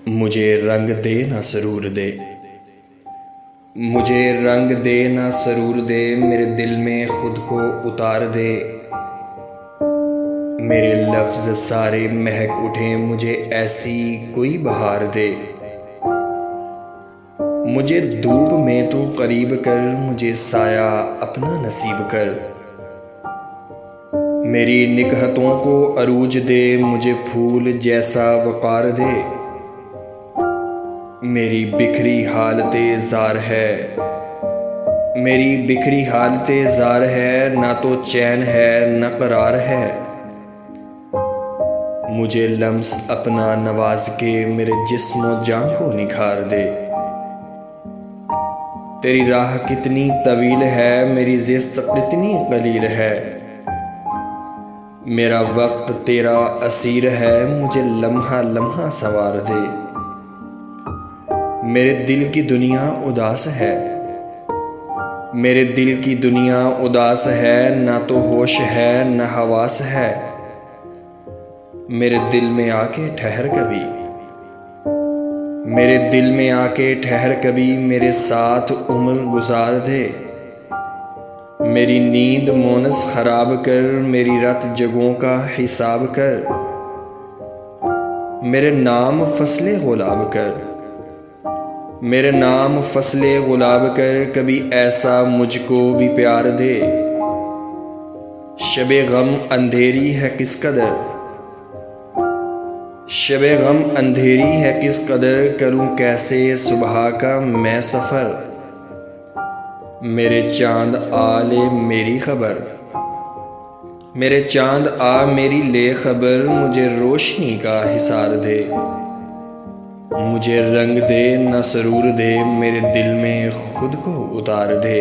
मुझे रंग दे ना सरूर दे, मुझे रंग दे ना सरूर दे, मेरे दिल में खुद को उतार दे। मेरे लफ्ज़ सारे महक उठें, मुझे ऐसी कोई बहार दे। मुझे धूप में तू करीब कर, मुझे साया अपना नसीब कर। मेरी निकहतों को अरूज दे, मुझे फूल जैसा वक़ार दे। मेरी बिखरी हालते ज़ार है, मेरी बिखरी हालते ज़ार है, ना तो चैन है न करार है। मुझे लम्स अपना नवाज के, मेरे जिस्म जान को निखार दे। तेरी राह कितनी तवील है, मेरी ज़िस्त कितनी कलील है। मेरा वक्त तेरा असीर है, मुझे लम्हा लम्हा सवार दे। मेरे दिल की दुनिया उदास है, मेरे दिल की दुनिया उदास है, ना तो होश है न हवास है। मेरे दिल में आके ठहर कभी, मेरे दिल में आके ठहर कभी, मेरे साथ उम्र गुजार दे। मेरी नींद मोनस खराब कर, मेरी रात जगों का हिसाब कर। मेरे नाम फसले गुलाब कर, मेरे नाम फसले गुलाब कर, कभी ऐसा मुझको भी प्यार दे। शबे गम अंधेरी है किस कदर, शबे गम अंधेरी है किस कदर, करूं कैसे सुबह का मैं सफ़र। मेरे चांद आ ले मेरी खबर, मेरे चांद आ मेरी ले खबर, मुझे रोशनी का हिसार दे। मुझे रंग दे न सरूर दे, मेरे दिल में खुद को उतार दे।